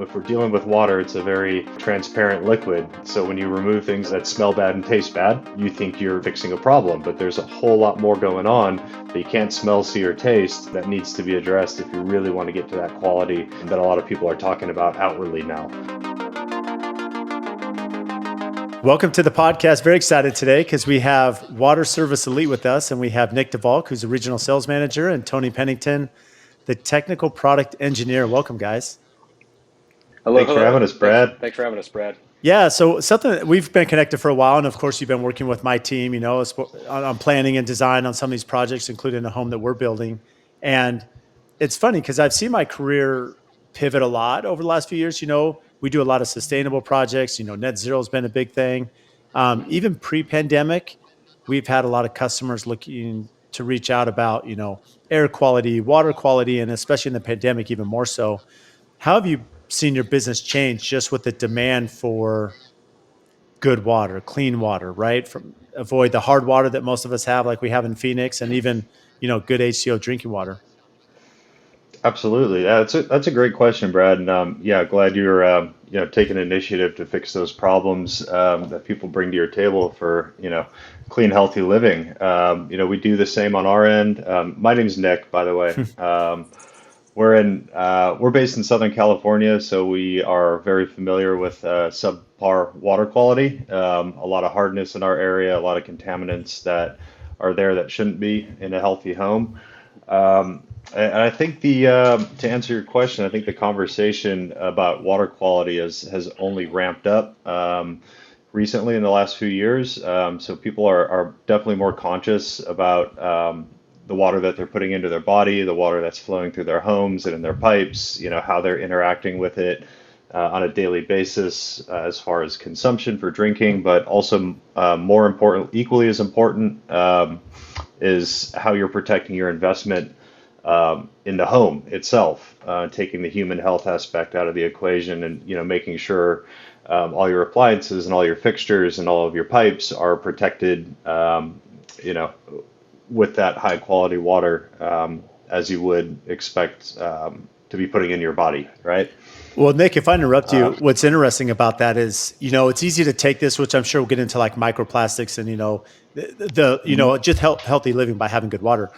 if we're dealing with water, it's a very transparent liquid. So when you remove things that smell bad and taste bad, you think you're fixing a problem, but there's a whole lot more going on that you can't smell, see, or taste that needs to be addressed if you really want to get to that quality that a lot of people are talking about outwardly now. Welcome to the podcast. Very excited today because we have Water Service Elite with us, and we have Nick DeValk, who's the regional sales manager, and Tony Pennington, the technical product engineer. Welcome, guys. Hello. Thanks for having us, Brad. Thanks for having us, Brad. Yeah, so something that we've been connected for a while, and of course, you've been working with my team, on planning and design on some of these projects, including the home that we're building. And it's funny because I've seen my career pivot a lot over the last few years. We do a lot of sustainable projects. Net zero has been a big thing. Even pre-pandemic, we've had a lot of customers looking to reach out about, air quality, water quality, and especially in the pandemic, even more so. How have you seen your business change just with the demand for good water, clean water, right? Avoid the hard water that most of us have, like we have in Phoenix, and even, good HCO drinking water. Absolutely. Yeah, that's a great question, Brad. And glad you're taking initiative to fix those problems that people bring to your table for clean, healthy living. We do the same on our end. My name's Nick, by the way. We're based in Southern California, so we are very familiar with subpar water quality. A lot of hardness in our area, a lot of contaminants that are there that shouldn't be in a healthy home. And I think to answer your question, I think the conversation about water quality has only ramped up recently in the last few years. So people are definitely more conscious about the water that they're putting into their body, the water that's flowing through their homes and in their pipes, how they're interacting with it on a daily basis as far as consumption for drinking, but also more important, equally as important, is how you're protecting your investment in the home itself, taking the human health aspect out of the equation, and making sure all your appliances and all your fixtures and all of your pipes are protected, with that high quality water, as you would expect to be putting in your body, right? Well, Nick, if I interrupt you, what's interesting about that is, it's easy to take this, which I'm sure we'll get into, like microplastics and just healthy living by having good water.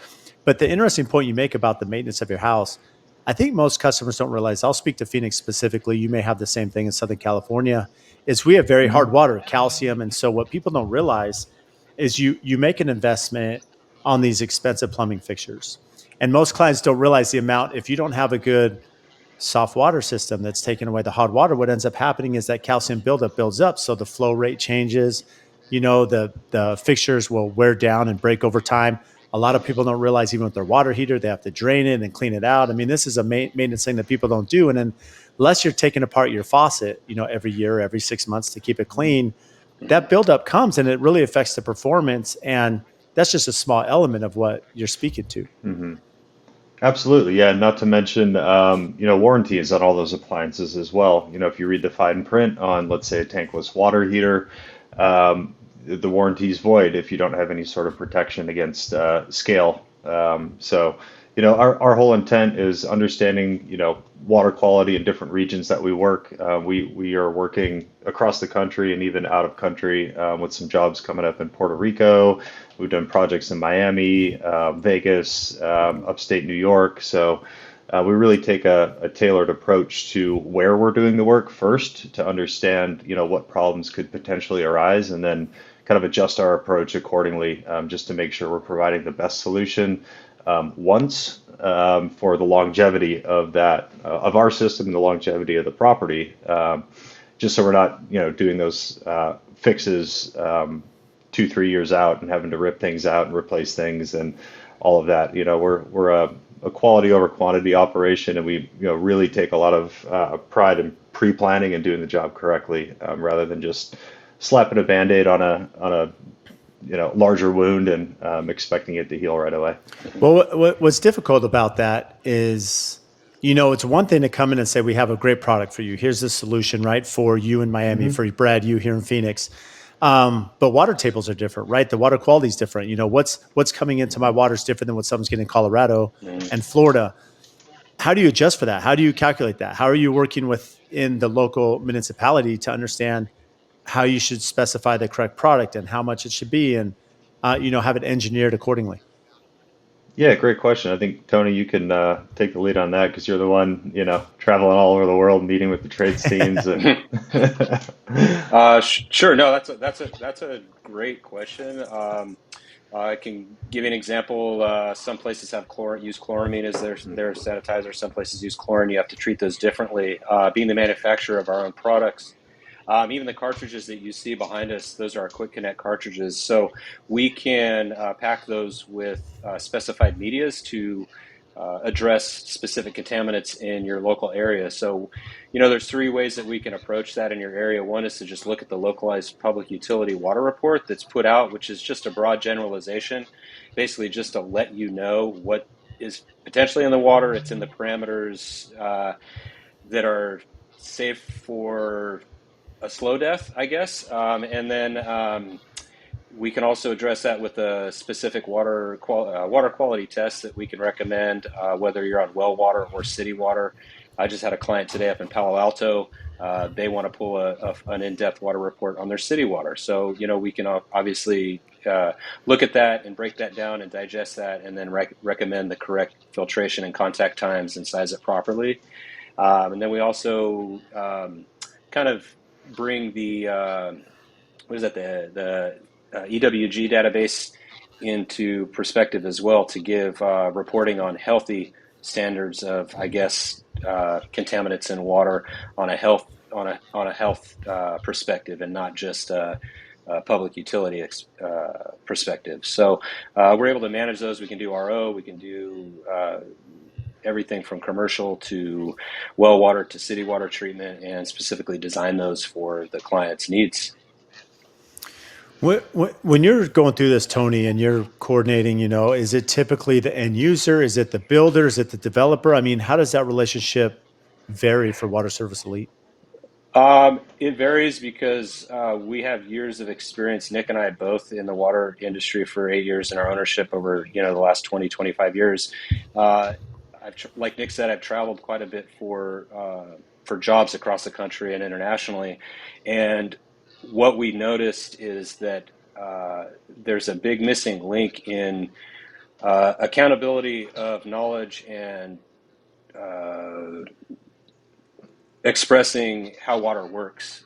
But the interesting point you make about the maintenance of your house, I think most customers don't realize. I'll speak to Phoenix specifically. You may have the same thing in Southern California. Is we have very hard water, calcium, and so what people don't realize is you make an investment on these expensive plumbing fixtures, and most clients don't realize the amount. If you don't have a good soft water system that's taking away the hot water, what ends up happening is that calcium buildup builds up, so the flow rate changes. The fixtures will wear down and break over time. A lot of people don't realize even with their water heater, they have to drain it and clean it out. I mean, this is a maintenance thing that people don't do. And then unless you're taking apart your faucet, every year, every 6 months to keep it clean, that buildup comes and it really affects the performance. And that's just a small element of what you're speaking to. Mm-hmm. Absolutely. Yeah. Not to mention, warranties on all those appliances as well. If you read the fine print on, let's say, a tankless water heater, the warranty is void if you don't have any sort of protection against scale. So our whole intent is understanding, water quality in different regions that we work. We are working across the country and even out of country with some jobs coming up in Puerto Rico. We've done projects in Miami, Vegas, upstate New York. So we really take a tailored approach to where we're doing the work first to understand, what problems could potentially arise, and then kind of adjust our approach accordingly, just to make sure we're providing the best solution once for the longevity of that of our system and the longevity of the property, just so we're not doing those fixes 2-3 years out and having to rip things out and replace things and all of that. We're a quality over quantity operation, and we really take a lot of pride in pre-planning and doing the job correctly, rather than just slapping a Band-Aid on a larger wound and expecting it to heal right away. Well, what's difficult about that is, it's one thing to come in and say, we have a great product for you. Here's the solution, right? For you in Miami, for Brad, you here in Phoenix. But water tables are different, right? The water quality is different. What's coming into my water is different than what someone's getting in Colorado and Florida. how do you adjust for that? How do you calculate that? How are you working within the local municipality to understand how you should specify the correct product and how much it should be, and have it engineered accordingly? Yeah, great question. I think Tony, you can take the lead on that because you're the one, traveling all over the world, meeting with the trades teams, and Sure. No, that's a great question. I can give you an example. Some places have use chloramine as their sanitizer. Some places use chlorine. You have to treat those differently. Being the manufacturer of our own products, even the cartridges that you see behind us, those are our Quick Connect cartridges. So we can pack those with specified medias to address specific contaminants in your local area. So, there's three ways that we can approach that in your area. One is to just look at the localized public utility water report that's put out, which is just a broad generalization, basically just to let you know what is potentially in the water. It's in the parameters that are safe for a slow death, I guess. And then we can also address that with a specific water quality test that we can recommend, whether you're on well water or city water. I just had a client today up in Palo Alto. They want to pull an in-depth water report on their city water. So, we can obviously look at that and break that down and digest that, and then recommend the correct filtration and contact times and size it properly. And then we also kind of bring the what is that the EWG database into perspective as well, to give reporting on healthy standards of, I guess, contaminants in water on a health perspective, and not just public utility perspective. So we're able to manage those. We can do RO. We can do everything from commercial to well water to city water treatment, and specifically design those for the client's needs. When you're going through this, Tony, and you're coordinating, is it typically the end user? Is it the builder? Is it the developer? I mean, how does that relationship vary for Water Service Elite? It varies because we have years of experience. Nick and I both in the water industry for 8 years, in our ownership over the last 20, 25 years. Like Nick said, I've traveled quite a bit for jobs across the country and internationally, and what we noticed is that there's a big missing link in accountability of knowledge and expressing how water works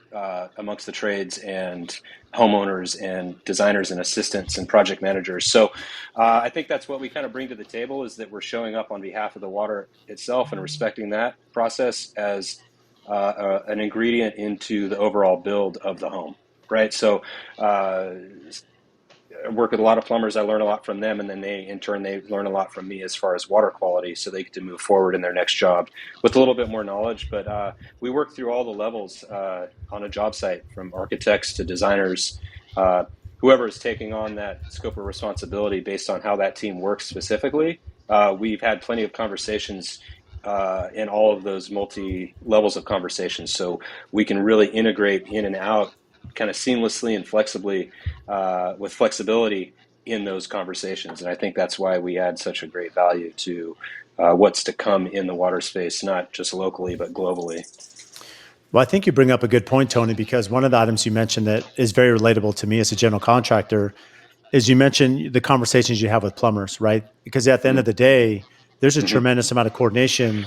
amongst the trades and homeowners and designers and assistants and project managers. So I think that's what we kind of bring to the table, is that we're showing up on behalf of the water itself and respecting that process as an ingredient into the overall build of the home, right? So I work with a lot of plumbers. I learn a lot from them, and then in turn they learn a lot from me as far as water quality, so they get to move forward in their next job with a little bit more knowledge. But we work through all the levels on a job site, from architects to designers, whoever is taking on that scope of responsibility based on how that team works specifically. We've had plenty of conversations in all of those multi levels of conversations, so we can really integrate in and out kind of seamlessly and flexibly, with flexibility in those conversations. And I think that's why we add such a great value to what's to come in the water space, not just locally, but globally. Well, I think you bring up a good point, Tony, because one of the items you mentioned that is very relatable to me as a general contractor is you mentioned the conversations you have with plumbers, right? Because at the end of the day, there's a Mm-hmm. tremendous amount of coordination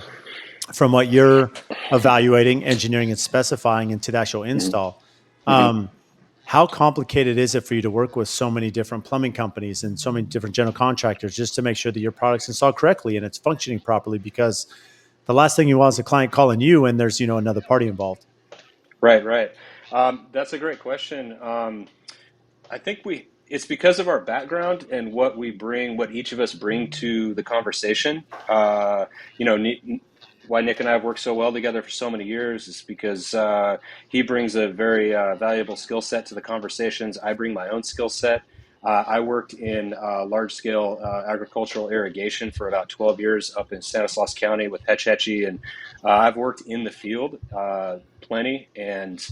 from what you're evaluating, engineering, and specifying into the actual install. Mm-hmm. How complicated is it for you to work with so many different plumbing companies and so many different general contractors just to make sure that your product's installed correctly and it's functioning properly? Because the last thing you want is a client calling you and there's another party involved. Right, right. That's a great question. I think it's because of our background and what we bring, what each of us bring to the conversation. Why Nick and I have worked so well together for so many years is because he brings a very valuable skill set to the conversations. I bring my own skill set. I worked in large-scale agricultural irrigation for about 12 years up in Stanislaus County with Hetch Hetchy, and I've worked in the field plenty, and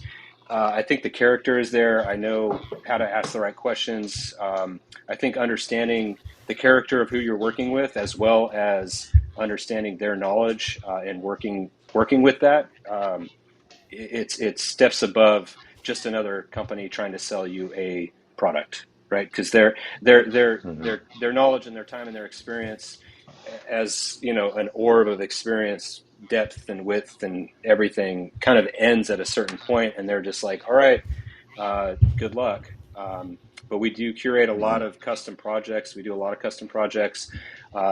I think the character is there. I know how to ask the right questions. I think understanding the character of who you're working with, as well as understanding their knowledge and working with that, it's steps above just another company trying to sell you a product, right? Because Hmm. their knowledge and their time and their experience, as you know, an orb of experience, depth and width and everything, kind of ends at a certain point, and they're just like, all right, good luck. But we do curate a lot of custom projects. We do a lot of custom projects.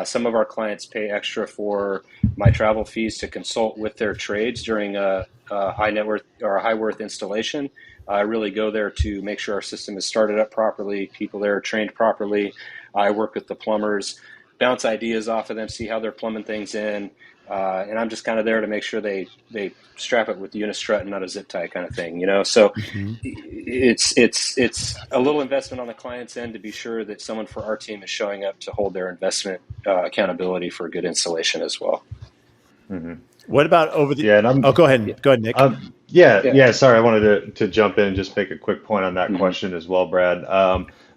Some of our clients pay extra for my travel fees to consult with their trades during a high net worth or a high worth installation. I really go there to make sure our system is started up properly, people there are trained properly. I work with the plumbers, bounce ideas off of them, see how they're plumbing things in, and I'm just kind of there to make sure they strap it with the unistrut and not a zip tie kind of thing, you know. So Hmm. it's a little investment on the client's end to be sure that someone for our team is showing up to hold their investment accountability for good installation as well. Hmm. What about over the? Yeah, and Oh, I'm go ahead. Go ahead, Nick. yeah, Yeah. yeah. Sorry, I wanted to jump in and just make a quick point on that Mm-hmm. question as well, Brad.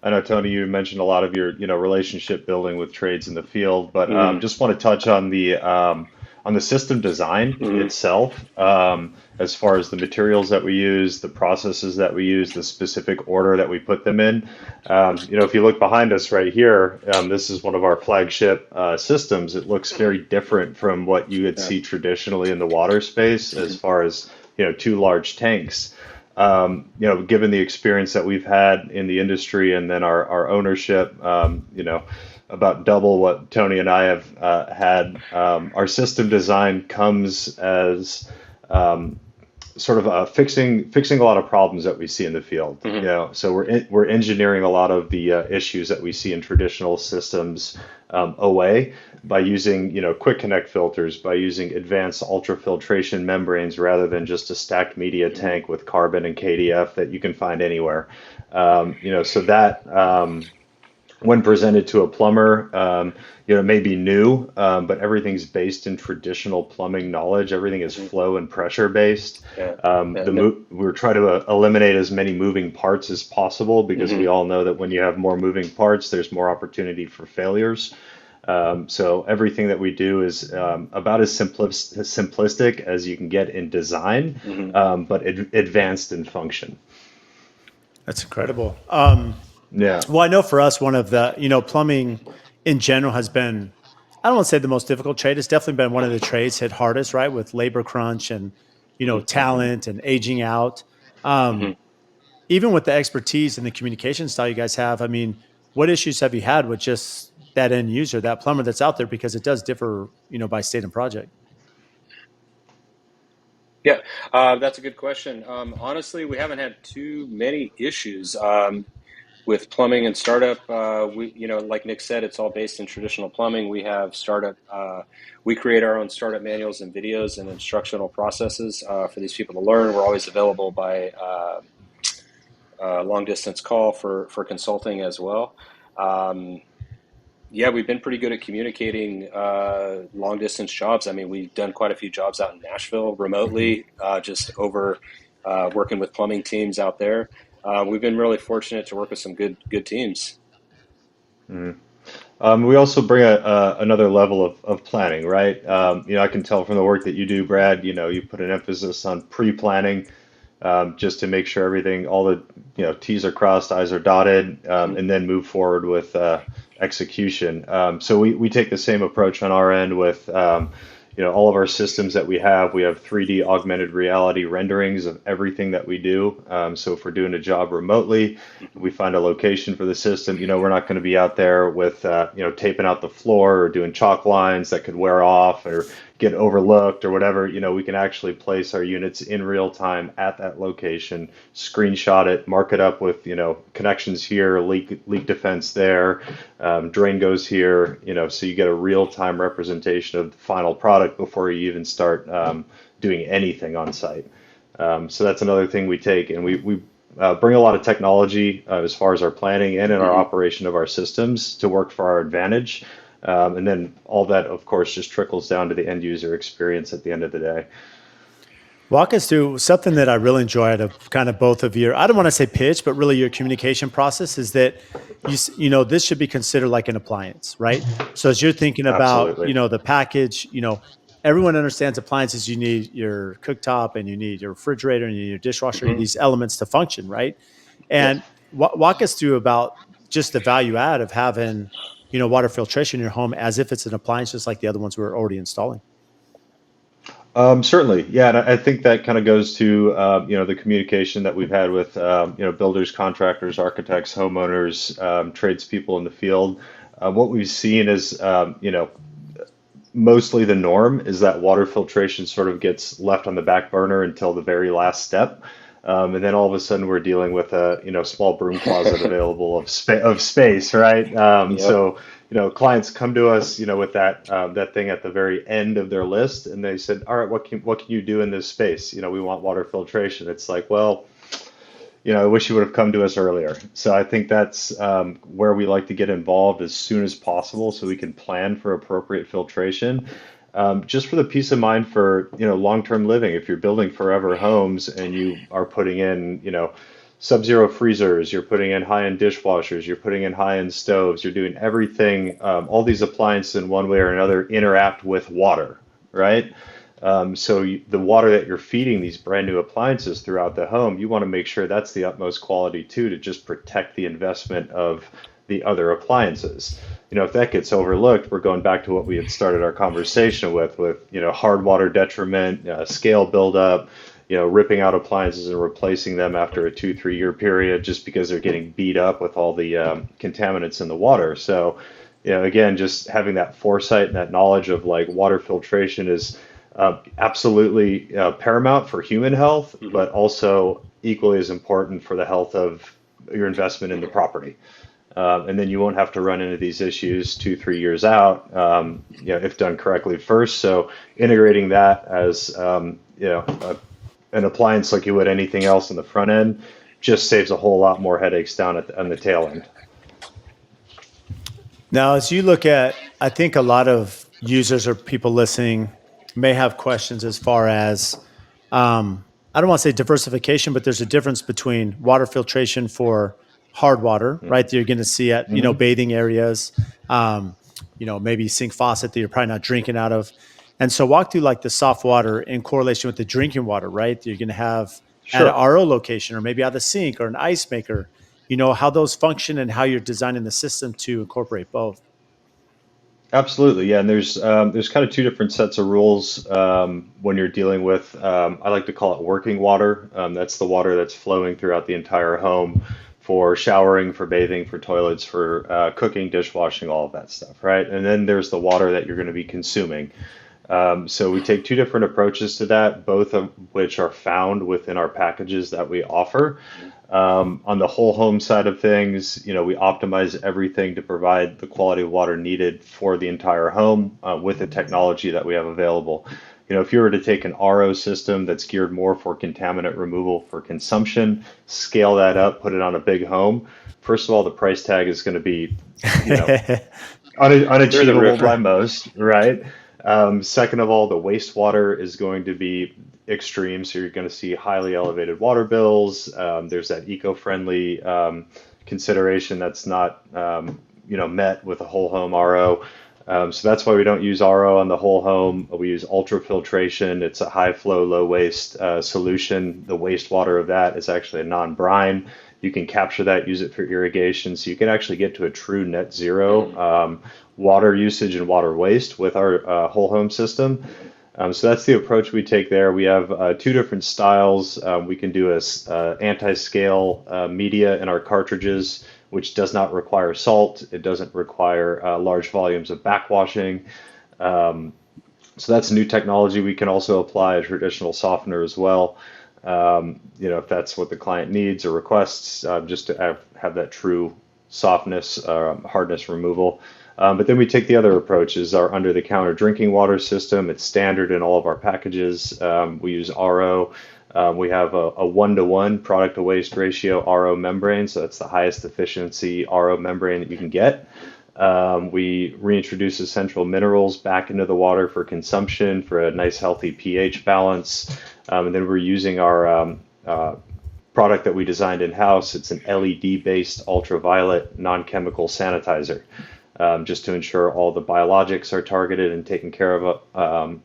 I know Tony, you mentioned a lot of your relationship building with trades in the field, but Mm-hmm. just want to touch on the system design Mm-hmm. itself, as far as the materials that we use, the processes that we use, the specific order that we put them in. If you look behind us right here, this is one of our flagship systems. It looks very different from what you would Yeah. see traditionally in the water space, as Mm-hmm. far as two large tanks. Given the experience that we've had in the industry and then our ownership, about double what Tony and I have had. Our system design comes as sort of fixing a lot of problems that we see in the field. Mm-hmm. So we're engineering a lot of the issues that we see in traditional systems away by using quick connect filters, by using advanced ultrafiltration membranes rather than just a stacked media Mm-hmm. tank with carbon and KDF that you can find anywhere. So that when presented to a plumber, it may be new, but everything's based in traditional plumbing knowledge. Everything is Mm-hmm. flow and pressure based. Yeah. Yeah. We're trying to eliminate as many moving parts as possible because Mm-hmm. we all know that when you have more moving parts, there's more opportunity for failures. So everything that we do is about as simplistic as you can get in design, Mm-hmm. but advanced in function. That's incredible. Yeah. Well, I know for us, one of the, plumbing in general has been, I don't want to say the most difficult trade. It's definitely been one of the trades hit hardest, right? With labor crunch and, talent and aging out. Mm-hmm. Um, Even with the expertise and the communication style you guys have, I mean, what issues have you had with just that end user, that plumber that's out there? Because it does differ, by state and project. Yeah, that's a good question. Honestly, we haven't had too many issues with plumbing and startup. Like Nick said, it's all based in traditional plumbing. We have startup. We create our own startup manuals and videos and instructional processes for these people to learn. We're always available by long distance call for consulting as well. Um, yeah, we've been pretty good at communicating long distance jobs. I mean, we've done quite a few jobs out in Nashville Hmm. remotely, just over working with plumbing teams out there. We've been really fortunate to work with some good teams. Mhm. We also bring another level of planning, right? I can tell from the work that you do, Brad, you put an emphasis on pre-planning, just to make sure everything, all the, T's are crossed, I's are dotted, Mhm. and then move forward with execution. So we take the same approach on our end with, all of our systems that we have. We have 3D augmented reality renderings of everything that we do. So if we're doing a job remotely, we find a location for the system. We're not going to be out there with, taping out the floor or doing chalk lines that could wear off or get overlooked or whatever. We can actually place our units in real time at that location, screenshot it, mark it up with, connections here, leak defense there, drain goes here, so you get a real time representation of the final product before you even start doing anything on site. So that's another thing we take, and we bring a lot of technology as far as our planning and in our Mhm. operation of our systems to work for our advantage. And then all that, of course, just trickles down to the end user experience at the end of the day. Walk us through something that I really enjoy out of kind of both of your, I don't want to say pitch, but really your communication process is that this should be considered like an appliance, right? So as you're thinking about, Absolutely. the package, everyone understands appliances. You need your cooktop and you need your refrigerator and you need your dishwasher, you need Hmm. these elements to function, right? Yep. And walk us through about just the value add of having, water filtration in your home as if it's an appliance, just like the other ones we're already installing. Certainly, yeah, and I think that kind of goes to the communication that we've had with builders, contractors, architects, homeowners, tradespeople in the field. What we've seen is mostly the norm is that water filtration sort of gets left on the back burner until the very last step. And then all of a sudden we're dealing with a small broom closet available of space, right? Yep. So clients come to us with that thing at the very end of their list, and they said, all right, what can you do in this space? We want water filtration. It's like, well, I wish you would have come to us earlier. So I think that's where we like to get involved as soon as possible so we can plan for appropriate filtration. Just for the peace of mind for, long-term living. If you're building forever homes and you are putting in, sub-zero freezers, you're putting in high-end dishwashers, you're putting in high-end stoves, you're doing everything, all these appliances in one way or another interact with water, right? The water that you're feeding these brand new appliances throughout the home, you want to make sure that's the utmost quality too, to just protect the investment of the other appliances. If that gets overlooked, we're going back to what we had started our conversation with hard water detriment, scale buildup, ripping out appliances and replacing them after a 2, 3 year period just because they're getting beat up with all the contaminants in the water. So, again, just having that foresight and that knowledge of like water filtration is absolutely paramount for human health, Hmm. but also equally as important for the health of your investment in the property. And then you won't have to run into these issues 2, 3 years out, if done correctly first. So integrating that as an appliance like you would anything else in the front end just saves a whole lot more headaches down on the tail end. Now, as you look at, I think a lot of users or people listening may have questions as far as, I don't want to say diversification, but there's a difference between water filtration for hard water, right? That you're going to see at, Hmm. bathing areas, um, maybe sink faucet that you're probably not drinking out of. And so walk through like the soft water in correlation with the drinking water, right? That you're going to have at an Sure. RO location or maybe at the sink or an ice maker, how those function and how you're designing the system to incorporate both. Absolutely, yeah. And there's kind of two different sets of rules when you're dealing with I like to call it working water. That's the water that's flowing throughout the entire home for showering, for bathing, for toilets, for cooking, dishwashing, all of that stuff, right? And then there's the water that you're going to be consuming. So we take two different approaches to that, both of which are found within our packages that we offer. On the whole home side of things, we optimize everything to provide the quality of water needed for the entire home with the technology that we have available. If you were to take an RO system that's geared more for contaminant removal for consumption, scale that up, put it on a big home, first of all, the price tag is going to be, you know, Through the unachievable by roofer. most, right? Second of all, the wastewater is going to be extreme, so you're going to see highly elevated water bills. There's that eco-friendly consideration that's not, met with a whole home RO. So that's why we don't use RO on the whole home. We use ultrafiltration. It's a high flow, low waste solution. The wastewater of that is actually a non-brine. You can capture that, use it for irrigation. So you can actually get to a true net zero Hmm. water usage and water waste with our whole home system. So that's the approach we take there. We have two different styles. We can do a anti-scale media in our cartridges, which does not require salt. It doesn't require large volumes of backwashing. Um, so that's new technology. We can also apply a traditional softener as well. If that's what the client needs or requests, just to have that true softness, hardness removal. But then we take the other approach is our under-the-counter drinking water system. It's standard in all of our packages. We use RO. We have a one-to-one product to waste ratio RO membrane, so that's the highest efficiency RO membrane that you can get. We reintroduce essential minerals back into the water for consumption for a nice healthy pH balance. And then we're using our product that we designed in-house. It's an LED-based ultraviolet non-chemical sanitizer, just to ensure all the biologics are targeted and taken care of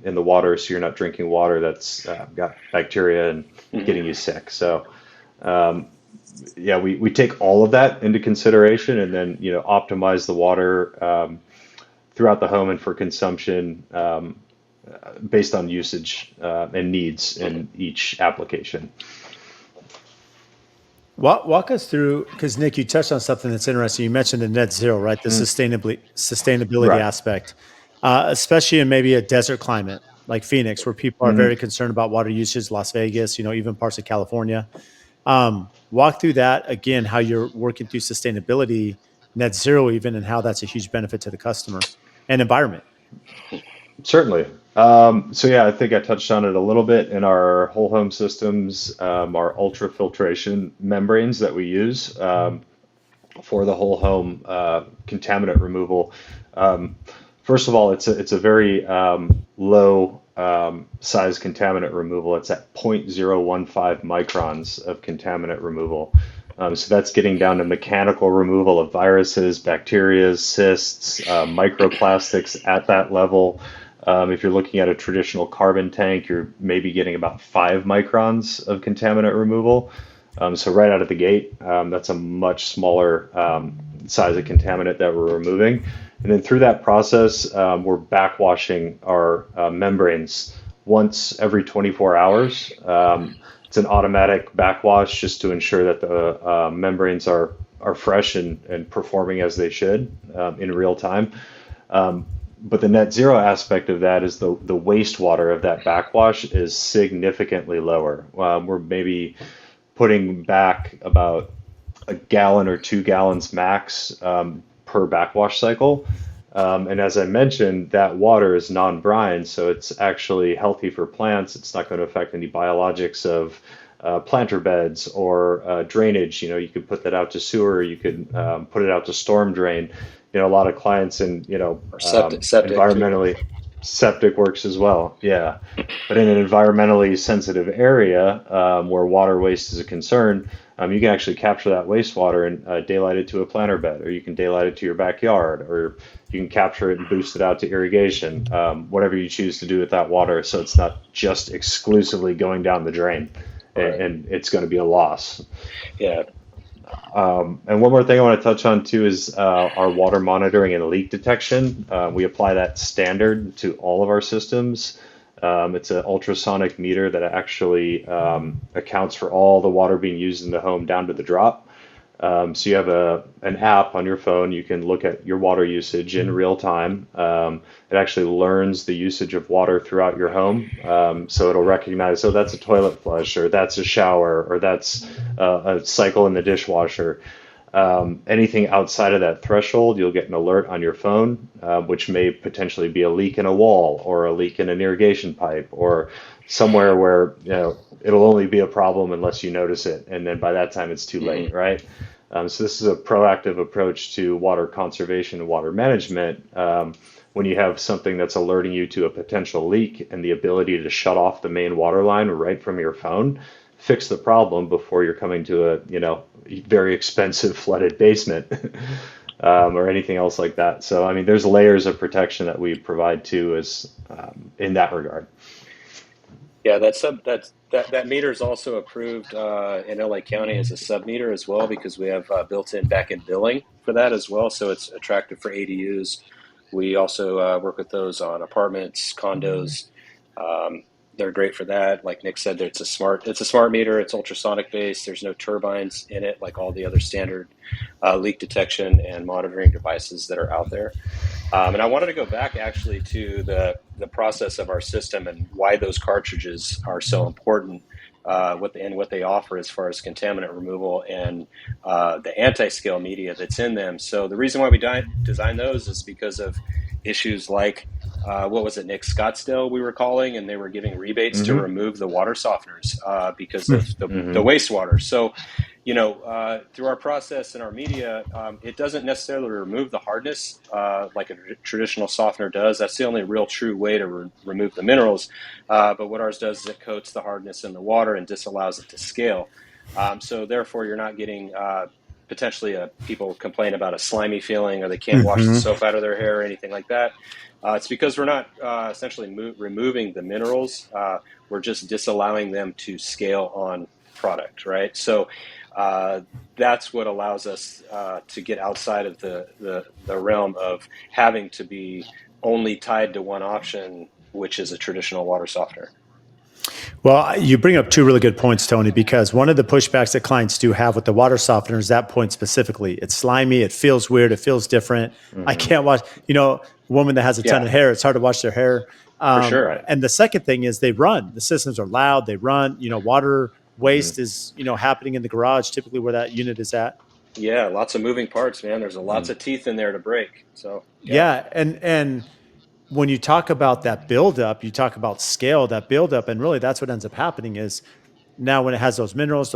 in the water, so you're not drinking water that's got bacteria and Mhm. getting you sick. So yeah, we take all of that into consideration, and then optimize the water throughout the home and for consumption based on usage and needs in each application. Walk us through, because Nick, you touched on something that's interesting. You mentioned the net zero, right? The Mm, sustainability right. aspect, especially in maybe a desert climate like Phoenix, where people are Mhm. very concerned about water usage. Las Vegas, even parts of California. Walk through that again, how you're working through sustainability, net zero, even, and how that's a huge benefit to the customer and environment. Certainly. So yeah, I think I touched on it a little bit in our whole home systems, our ultrafiltration membranes that we use for the whole home contaminant removal. Um, First of all, it's a very low size contaminant removal. It's at 0.015 microns of contaminant removal. So that's getting down to mechanical removal of viruses, bacteria, cysts, microplastics at that level. If you're looking at a traditional carbon tank, you're maybe getting about 5 microns of contaminant removal. So right out of the gate, that's a much smaller size of contaminant that we're removing. And then through that process, we're backwashing our membranes once every 24 hours. It's an automatic backwash just to ensure that the membranes are fresh and performing as they should in real time. But the net zero aspect of that is the wastewater of that backwash is significantly lower. We're maybe putting back about a gallon or 2 gallons max per backwash cycle. And as I mentioned, that water is non-brine, so it's actually healthy for plants. It's not going to affect any biologics of planter beds or drainage. You could put that out to sewer. You could put it out to storm drain. A lot of clients in Or septic too. environmentally septic works as well. Yeah, but in an environmentally sensitive area where water waste is a concern, you can actually capture that wastewater and daylight it to a planter bed, or you can daylight it to your backyard, or you can capture it and boost it out to irrigation, whatever you choose to do with that water. So it's not just exclusively going down the drain, Right. and it's going to be a loss. Yeah. And one more thing I want to touch on too is our water monitoring and leak detection. We apply that standard to all of our systems. It's an ultrasonic meter that actually accounts for all the water being used in the home down to the drop. So you have an app on your phone. You can look at your water usage in real time. It actually learns the usage of water throughout your home. So it'll recognize, oh, that's a toilet flush, or that's a shower, or that's a cycle in the dishwasher. Anything outside of that threshold, you'll get an alert on your phone, which may potentially be a leak in a wall or a leak in an irrigation pipe or somewhere where it'll only be a problem unless you notice it, and then by that time it's too Hmm. late, right? So this is a proactive approach to water conservation and water management. When you have something that's alerting you to a potential leak and the ability to shut off the main water line right from your phone, fix the problem before you're coming to a very expensive flooded basement or anything else like that. So I mean, there's layers of protection that we provide too, as in that regard. Yeah, that meter is also approved in LA County as a sub meter as well, because we have built-in back-end billing for that as well. So it's attractive for ADUs. We also work with those on apartments, condos. Um, they're great for that. Like Nick said, it's a smart meter. It's ultrasonic based. There's no turbines in it like all the other standard leak detection and monitoring devices that are out there. And I wanted to go back actually to the process of our system and why those cartridges are so important. What they offer as far as contaminant removal and the anti-scale media that's in them. So the reason why we designed those is because of issues like what was it, Nick, Scottsdale we were calling, and they were giving rebates to Hmm. remove the water softeners because of the Hmm. wastewater. So through our process and our media, it doesn't necessarily remove the hardness like a traditional softener does. That's the only real true way to remove the minerals. But what ours does is it coats the hardness in the water and disallows it to scale. So therefore, you're not getting potentially people complain about a slimy feeling or they can't wash the Hmm. soap out of their hair or anything like that. It's because we're not essentially removing the minerals. We're just disallowing them to scale on product, right? So uh, that's what allows us to get outside of the realm of having to be only tied to one option, which is a traditional water softener. Well, you bring up two really good points, Tony, because one of the pushbacks that clients do have with the water softener is that point specifically. It's slimy, it feels weird, it feels different. I Hmm. can't wash, a woman that has a ton Yeah, of hair, it's hard to wash their hair. for sure. And the second thing is they run. The systems are loud, they run, water Hmm. waste is, happening in the garage, typically where that unit is at. Yeah, lots of moving parts, man. There's lots of teeth in there to break. So yeah. Yeah. And when you talk about that buildup, you talk about scale, that buildup, and really that's what ends up happening is now when it has those minerals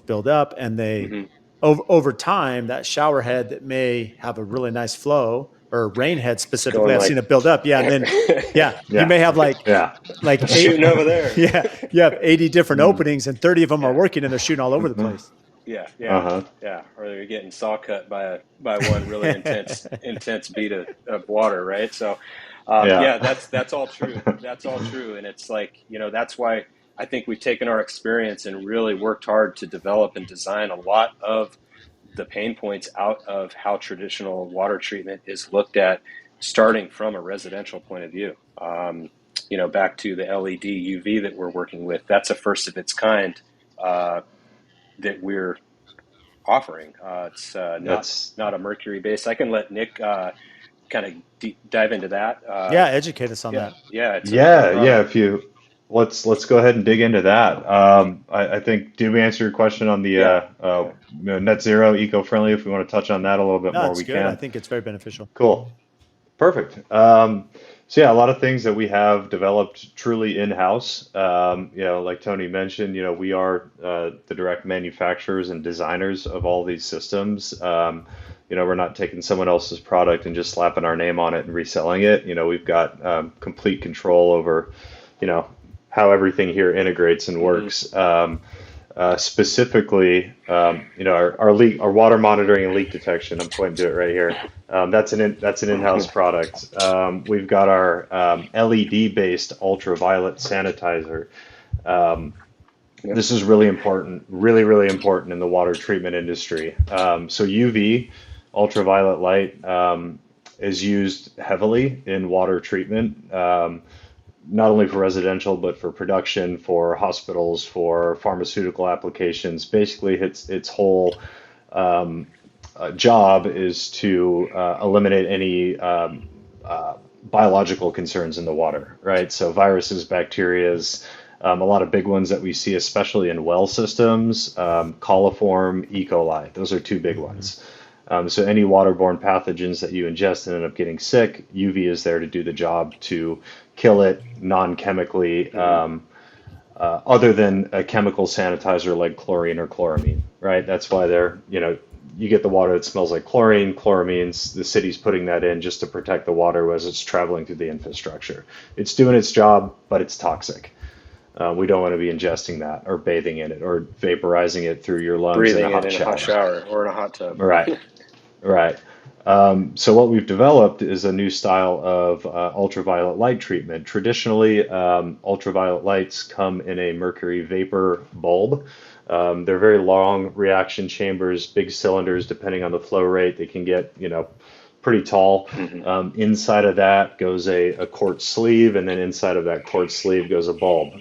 build up and they Hmm. over time, that shower head that may have a really nice flow or rain head It's specifically, going I've seen it build up. Yeah. And then, yeah, you Yeah. may have Yeah. like eight, shooting over there. yeah, you have 80 different Mm. openings and 30 of them are Yeah. working and they're shooting all over the Mhm. place. Yeah, yeah, Uh-huh. yeah. Or you're getting saw cut by one really intense beat of water, right? So, Yeah. yeah, that's all true. That's all true, and it's like that's why I think we've taken our experience and really worked hard to develop and design a lot of the pain points out of how traditional water treatment is looked at, starting from a residential point of view. Back to the LED UV that we're working with. That's a first of its kind. That we're offering. It's not That's not a mercury base. I can let Nick kind of dive into that. Yeah. Educate us on Yeah, that. yeah, it's a great yeah, yeah. product. If you let's go ahead and dig into that. I think did we answer your question on the Yeah, yeah. net zero, eco-friendly? If we want to touch on that a little bit No, more, it's we good. I can. think it's very beneficial. Cool. Perfect. So yeah, a lot of things that we have developed truly in-house. Like Tony mentioned, we are the direct manufacturers and designers of all these systems. We're not taking someone else's product and just slapping our name on it and reselling it. We've got complete control over, you know, how everything here integrates and Hmm. works. Specifically, our leak, our water monitoring and leak detection. I'm pointing to it right here. That's an in-house product. We've got our LED-based ultraviolet sanitizer. Um, Yep. this is really important, really, really important in the water treatment industry. So UV, ultraviolet light, is used heavily in water treatment. Not only for residential, but for production, for hospitals, for pharmaceutical applications. Basically, its whole job is to eliminate any biological concerns in the water, right? So viruses, bacterias, a lot of big ones that we see, especially in well systems, coliform, E. coli. Those are two big Mhm. ones. So any waterborne pathogens that you ingest and end up getting sick, UV is there to do the job to kill it non-chemically, Hmm. other than a chemical sanitizer like chlorine or chloramine, right? That's why you get the water that smells like chlorine, chloramines. The city's putting that in just to protect the water as it's traveling through the infrastructure. It's doing its job, but it's toxic. We don't want to be ingesting that or bathing in it or vaporizing it through your lungs in a Breathing it hot in a hot shower. shower or in a hot tub. Right. Right. So what we've developed is a new style of ultraviolet light treatment. Traditionally, ultraviolet lights come in a mercury vapor bulb. They're very long reaction chambers, big cylinders, depending on the flow rate. They can get, pretty tall. Hmm. Inside of that goes a quartz sleeve, and then inside of that quartz sleeve goes a bulb.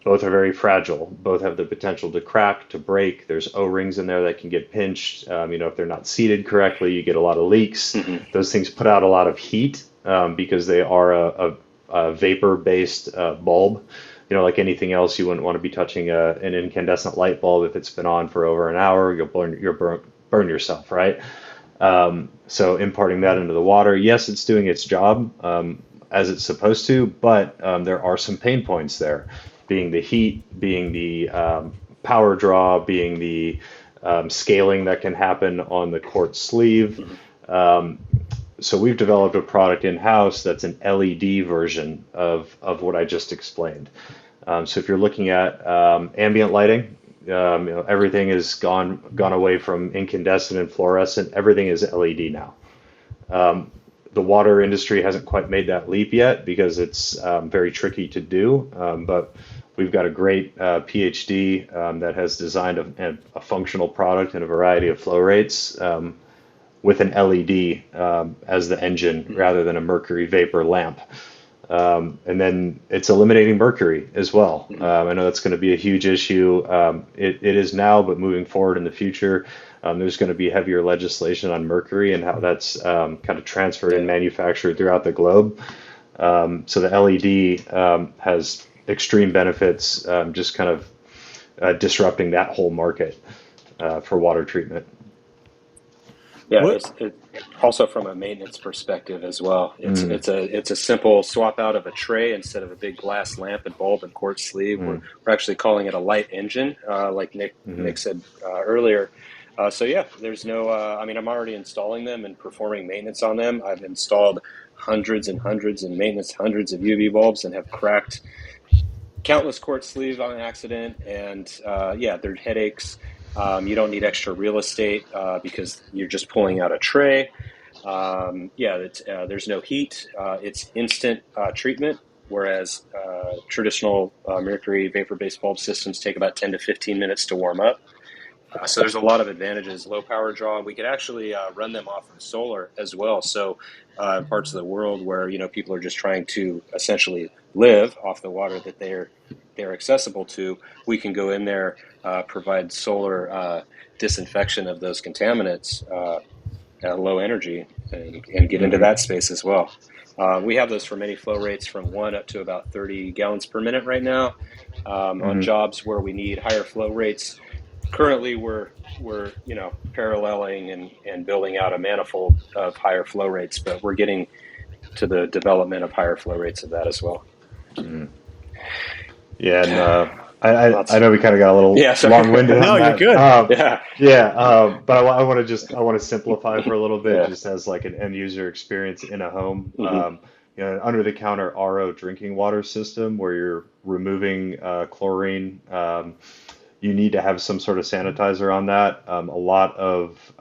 Both are very fragile. Both have the potential to crack, to break. There's O-rings in there that can get pinched. If they're not seated correctly, you get a lot of leaks. Hmm. Those things put out a lot of heat because they are a vapor-based bulb. Like anything else, you wouldn't want to be touching an incandescent light bulb if it's been on for over an hour. You'll burn yourself, right? So imparting that into the water, yes, it's doing its job as it's supposed to, but there are some pain points there, being the heat, being the power draw, being the scaling that can happen on the quart sleeve. Mhm. So we've developed a product in-house that's an LED version of what I just explained. So if you're looking at ambient lighting, everything has gone away from incandescent and fluorescent. Everything is LED now. The water industry hasn't quite made that leap yet because it's very tricky to do. But we've got a great PhD that has designed a functional product in a variety of flow rates with an LED as the engine Mhm. rather than a mercury vapor lamp. And then it's eliminating mercury as well. Mhm. I know that's going to be a huge issue. It is now, but moving forward in the future, there's going to be heavier legislation on mercury and how that's kind of transferred and Yeah. manufactured throughout the globe. So the LED has extreme benefits, just kind of disrupting that whole market for water treatment. Yeah, What? also from a maintenance perspective as well. Mm, It's a simple swap out of a tray instead of a big glass lamp and bulb and quart sleeve. We're mm, we're actually calling it a light engine, like Nick mm, said earlier. So yeah, there's no. I mean, I'm already installing them and performing maintenance on them. I've installed hundreds and hundreds and maintenance hundreds of UV bulbs and have cracked countless quart sleeve on accident, and yeah, they're headaches. You don't need extra real estate because you're just pulling out a tray. Yeah, there's no heat. It's instant treatment, whereas traditional mercury vapor-based bulb systems take about 10 to 15 minutes to warm up. So there's a lot of advantages, low power draw. We could actually run them off of solar as well. So parts of the world where people are just trying to essentially live off the water that they're accessible to, we can go in there, provide solar disinfection of those contaminants at low energy, and get into mhm, that space as well. We have those for many flow rates from 1 up to about 30 gallons per minute right now. On mhm. jobs where we need higher flow rates, currently we're paralleling and building out a manifold of higher flow rates, but we're getting to the development of higher flow rates of that as well. Yeah, and I Lots. know we kind of got a little Yeah, sorry. long-winded on No, you're that. good. Yeah. Yeah, but I want to I want to simplify for a little bit, Yeah. just as like an end user experience in a home. Hmm. An under-the-counter RO drinking water system where you're removing chlorine. You need to have some sort of sanitizer on that. A lot of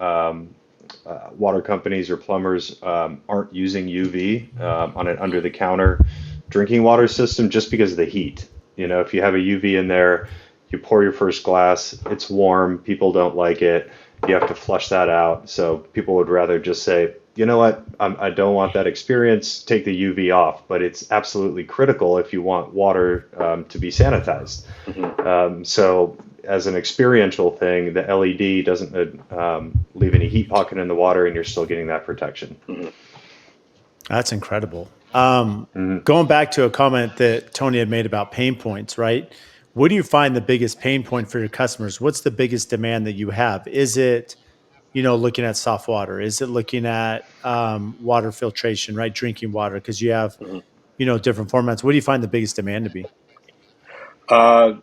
water companies or plumbers aren't using UV on an under-the-counter drinking water system just because of the heat. If you have a UV in there, you pour your first glass, it's warm, people don't like it, you have to flush that out. So people would rather just say, you know what, I don't want that experience, take the UV off. But it's absolutely critical if you want water to be sanitized. Hmm. So as an experiential thing, the LED doesn't leave any heat pocket in the water, and you're still getting that protection. Hmm. That's incredible. Mhm. Going back to a comment that Tony had made about pain points, right? What do you find the biggest pain point for your customers? What's the biggest demand that you have? Is it, looking at soft water? Is it looking at water filtration, right? Drinking water, because you have, Hmm. different formats. What do you find the biggest demand to be? Uh,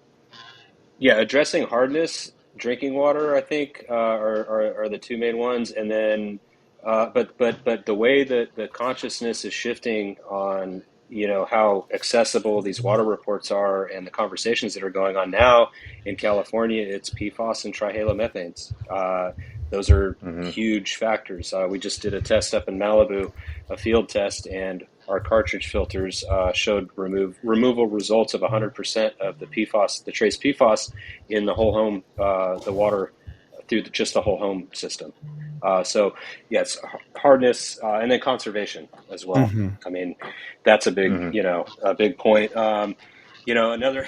yeah, addressing hardness, drinking water, I think, are the two main ones, and then, but the way that the consciousness is shifting on, how accessible these water reports are, and the conversations that are going on now in California, it's PFAS and trihalomethanes. Those are Mhm. huge factors. We just did a test up in Malibu, a field test, and our cartridge filters showed removal results of 100% of the PFAS, the trace PFAS in the whole home, the water through just the whole home system. So yes, hardness and then conservation as well. Hmm. I mean, that's Mhm. a big point. Another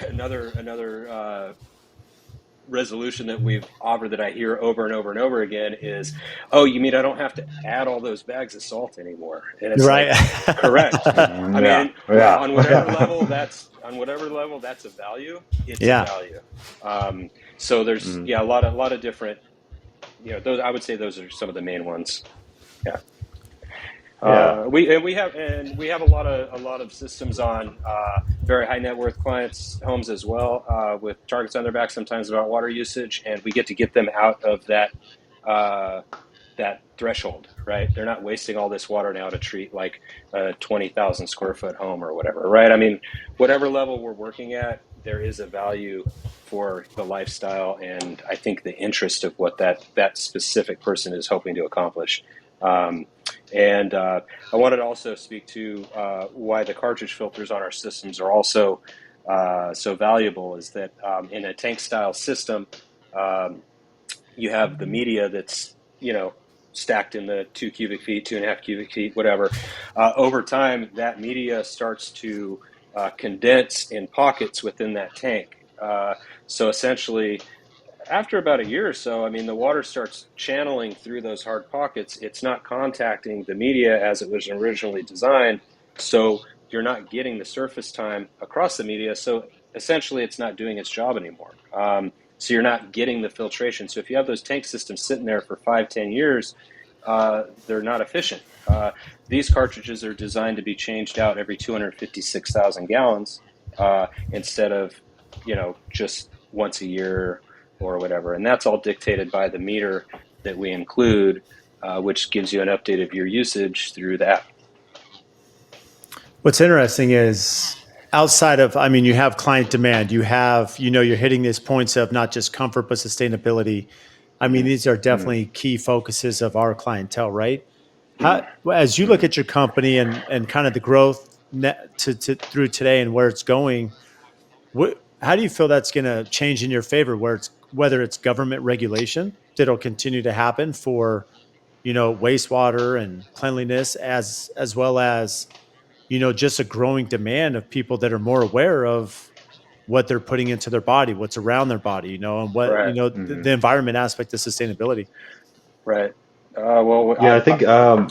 resolution that we've offered that I hear over and over and over again is, oh, you mean I don't have to add all those bags of salt anymore? And it's Right. like, correct. I Yeah, mean, yeah, on whatever level that's a value, it's a Yeah. value. So there's Mm. yeah, a lot of different, those I would say those are some of the main ones. Yeah. Yeah. We have a lot of systems on very high net worth clients' homes as well, with targets on their back sometimes about water usage, and we get them out of uh, that threshold, right? They're not wasting all this water now to treat like a 20,000 square foot home or whatever, right? I mean, whatever level we're working at, there is a value for the lifestyle and I think the interest of what that specific person is hoping to accomplish. Um, and I wanted to also speak to why the cartridge filters on our systems are also so valuable. Is that in a tank style system, um, you have the media that's stacked in the 2 cubic feet, 2.5 cubic feet, whatever. Over time, that media starts to condense in pockets within that tank. So essentially, after about a year or so, I mean, the water starts channeling through those hard pockets. It's not contacting the media as it was originally designed. So you're not getting the surface time across the media. So essentially, it's not doing its job anymore. So you're not getting the filtration. So if you have those tank systems sitting there for 5, 10 years, they're not efficient. These cartridges are designed to be changed out every 256,000 gallons instead of, just once a year or whatever. And that's all dictated by the meter that we include, which gives you an update of your usage through the app. What's interesting is outside of, I mean, you have client demand, you have, you're hitting these points of not just comfort, but sustainability. I mean, Mm-hmm. these are Mm-hmm. definitely key focuses of our clientele, right? Mm-hmm. As you look at your company and kind of the growth through today and where it's going, how do you feel that's going to change in your favor? Whether it's government regulation that'll continue to happen for wastewater and cleanliness, as well as just a growing demand of people that are more aware of what they're putting into their body, what's around their body, and what Right. the environment aspect of sustainability. Right. Well, Yeah, I think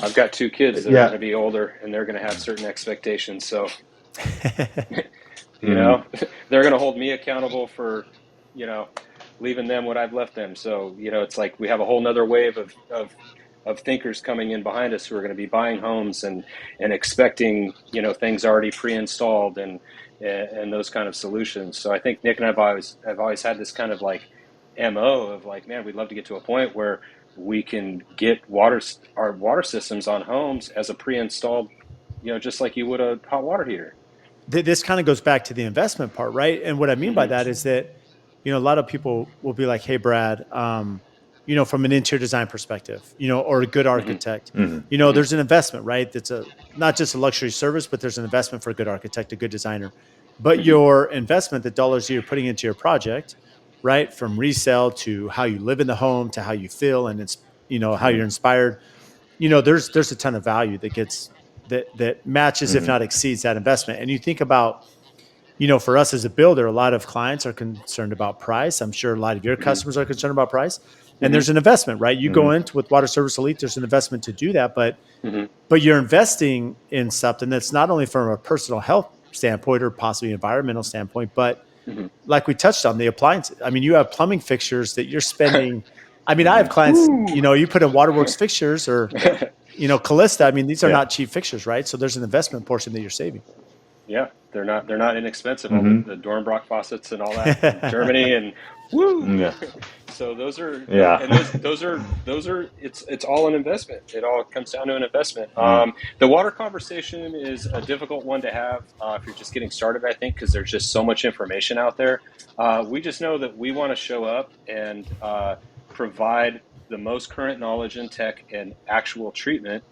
I've got two kids that are going yeah. to be older, and they're going to have certain expectations. So, you Mm, know, they're going to hold me accountable for, you know, leaving them what I've left them. So, it's like we have a whole nother wave of thinkers coming in behind us who are going to be buying homes and expecting, things already pre-installed and those kind of solutions. So I think Nick and I've always had this kind of like MO of like, man, we'd love to get to a point where we can get our water systems on homes as a pre-installed, just like you would a hot water heater. This kind of goes back to the investment part, right? And what I mean by Mm-hmm. that is that, a lot of people will be like, "Hey, Brad, from an interior design perspective, or a good Mm-hmm. architect, mhm, there's an investment, right? That's not just a luxury service, but there's an investment for a good architect, a good designer. But Mm-hmm. your investment, the dollars you're putting into your project, right, from resale to how you live in the home to how you feel, and it's how mhm, you're inspired, there's a ton of value that gets that matches, if mhm, not exceeds, that investment. And you think about, for us as a builder, a lot of clients are concerned about price. I'm sure a lot of your Mm-hmm. customers are concerned about price. And Mm-hmm. there's an investment, right? You go mhm, into with Water Service Elite, there's an investment to do that, but Mm-hmm. you're investing in something that's not only from a personal health standpoint or possibly environmental standpoint, but Mm-hmm. like we touched on, the appliances. I mean, you have plumbing fixtures that you're spending. I mean, I have mhm. clients, Woo! you put in Waterworks fixtures or, Callista. I mean, these are Yeah. not cheap fixtures, right? So there's an investment portion that you're saving. Yeah, they're not inexpensive. All Mhm. the Dornbrock faucets and all that from Germany and woo. Yeah. So those are those Yeah. and those are it's all an investment. It all comes down to an investment. Mm, The water conversation is a difficult one to have if you're just getting started. I think because there's just so much information out there. We just know that we want to show up and provide the most current knowledge in tech and actual treatment.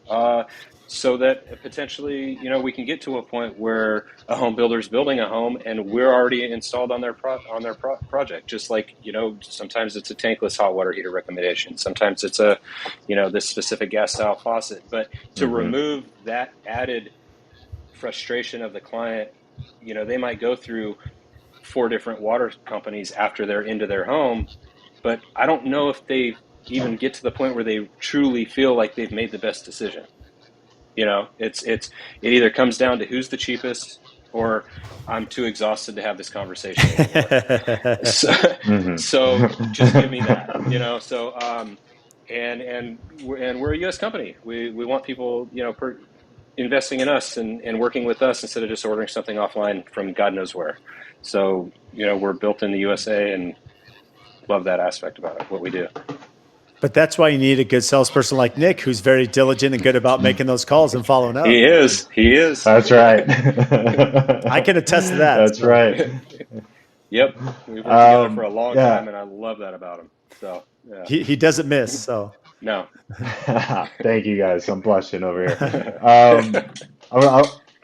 Uh, so that potentially, we can get to a point where a home builder is building a home and we're already installed on their project. Just like, sometimes it's a tankless hot water heater recommendation. Sometimes it's this specific gas style faucet. But to mhm, remove that added frustration of the client, they might go through 4 different water companies after they're into their home, but I don't know if they even get to the point where they truly feel like they've made the best decision. It either comes down to who's the cheapest or I'm too exhausted to have this conversation anymore. So, mhm. so just give me that, so, And we're a U.S. company. We want people, investing in us and working with us instead of just ordering something offline from God knows where. So, we're built in the USA and love that aspect about it, what we do. But that's why you need a good salesperson like Nick, who's very diligent and good about making those calls and following up. He is. He is. That's right. I can attest to that. That's So. right. Yep. We've worked together for a long Yeah. time, and I love that about him. So, yeah. He doesn't miss. So No. Thank you guys. I'm blushing over here. I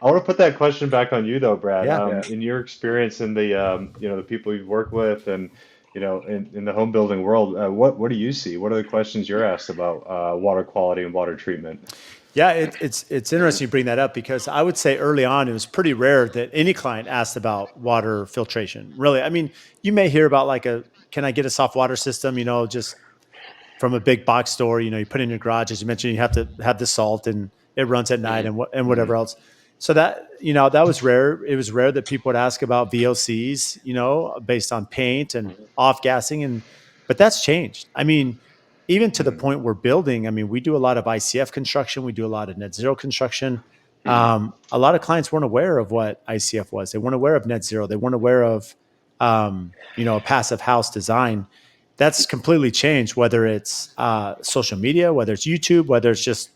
want to put that question back on you though, Brad. yeah. Yeah. In your experience in the the people you've worked with and in the home building world, what do you see? What are the questions you're asked about water quality and water treatment? Yeah, it's interesting you bring that up because I would say early on it was pretty rare that any client asked about water filtration. Really, I mean, you may hear about like can I get a soft water system? Just from a big box store. You put it in your garage, as you mentioned, you have to have the salt and it runs at night and Hmm. whatever else. So that was rare. It was rare that people would ask about VOCs, based on paint and Hmm. off gassing, but that's changed. I mean, even to the Hmm. point we're building. I mean, we do a lot of ICF construction. We do a lot of net zero construction. Hmm. A lot of clients weren't aware of what ICF was. They weren't aware of net zero. They weren't aware of, a passive house design. That's completely changed. Whether it's social media, whether it's YouTube, whether it's just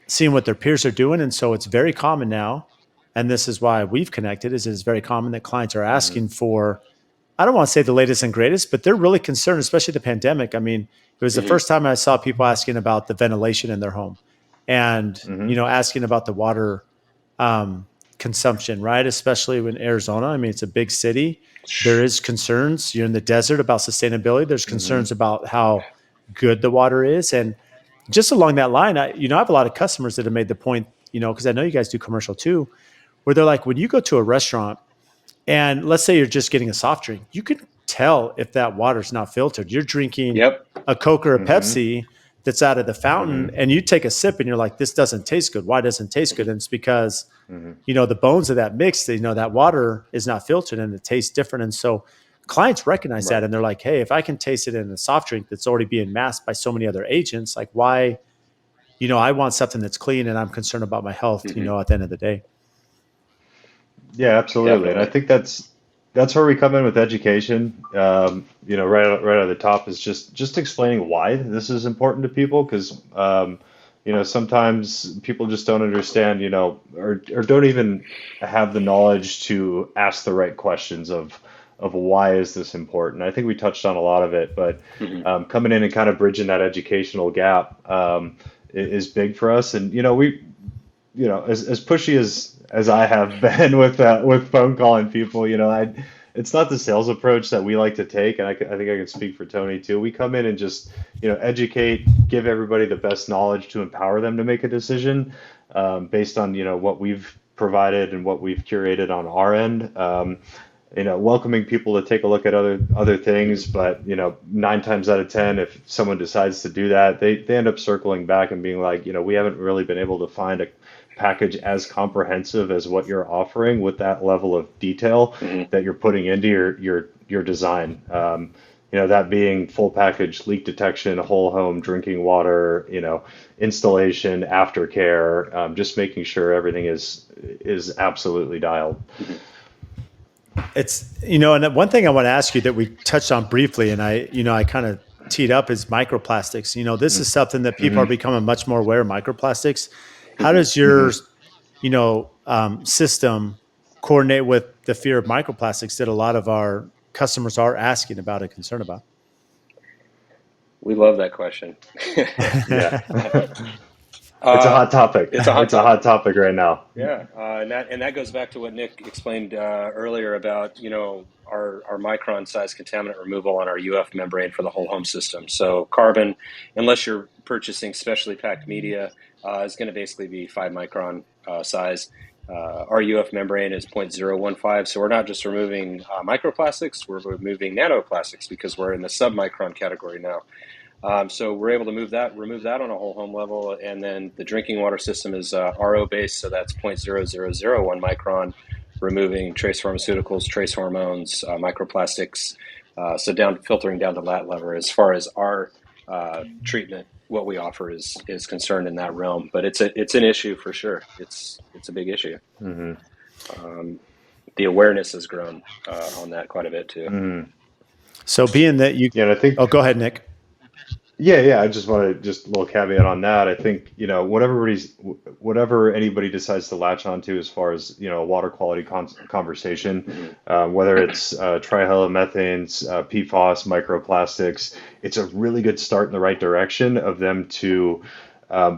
seeing what their peers are doing, and so it's very common now. And this is why we've connected. Is it's very common that clients are Hmm. asking for, I don't want to say the latest and greatest, but they're really concerned, especially the pandemic. I mean, it was the Hmm. first time I saw people asking about the ventilation in their home and, Hmm. asking about the water um, consumption, right? Especially in Arizona. I mean, it's a big city. There is concerns. You're in the desert about sustainability. There's Hmm. concerns about how good the water is. And just along that line, I have a lot of customers that have made the point, because I know you guys do commercial too, where they're like, when you go to a restaurant, and let's say you're just getting a soft drink, you can tell if that water's not filtered. You're drinking Yep. a Coke or a Hmm. Pepsi that's out of the fountain, Hmm. and you take a sip and you're like, this doesn't taste good. Why doesn't it taste good? Hmm. And it's because, Hmm. the bones of that mix, that water is not filtered and it tastes different. And so clients recognize that Right. and they're like, hey, if I can taste it in a soft drink that's already being masked by so many other agents, like why, I want something that's clean and I'm concerned about my health, Hmm. at the end of the day. Yeah, absolutely. And I Definitely. think that's where we come in with education. Right at the top is just explaining why this is important to people because sometimes people just don't understand, or don't even have the knowledge to ask the right questions of why is this important. I think we touched on a lot of it, but Hmm. coming in and kind of bridging that educational gap is big for us. And as pushy as I have been with phone calling people, it's not the sales approach that we like to take, and I think I can speak for Tony too. We come in and just educate, give everybody the best knowledge to empower them to make a decision based on what we've provided and what we've curated on our end. Welcoming people to take a look at other things, but 9 times out of 10, if someone decides to do that, they end up circling back and being like, we haven't really been able to find a package as comprehensive as what you're offering with that level of detail Hmm. that you're putting into your design. That being full package leak detection, whole home drinking water, installation, aftercare, just making sure everything is absolutely dialed. Hmm. It's, and one thing I want to ask you that we touched on briefly, and I kind of teed up is microplastics. This is something that people are Mm-hmm. becoming much more aware of microplastics. How Hmm. does your, Mm-hmm. system coordinate with the fear of microplastics that a lot of our customers are asking about and concerned about? We love that question. Yeah. It's a uh, hot topic. it's a hot It's a hot topic. topic right now. Yeah, and that goes back to what Nick explained earlier about our micron size contaminant removal on our UF membrane for the whole home system. So carbon, unless you're purchasing specially packed media, is going to basically be 5 micron size. Our UF membrane is 0.015, so we're not just removing microplastics, we're removing nanoplastics because we're in the submicron category now. So we're able to remove that on a whole home level, and then the drinking water system is RO based, so that's 0.0001 micron, removing trace pharmaceuticals, trace hormones, microplastics. So filtering down to that level as far as our treatment, what we offer is concerned in that realm. But it's an issue for sure. It's a big issue. Hmm. Um, the awareness has grown on that quite a bit too. Hmm. So being that you, Yeah, and I think oh, go ahead, Nick. yeah. I just want to just a little caveat on that. I think, whatever anybody decides to latch onto as far as, a water quality conversation, Hmm. whether it's trihalomethanes, PFAS, microplastics, it's a really good start in the right direction of them to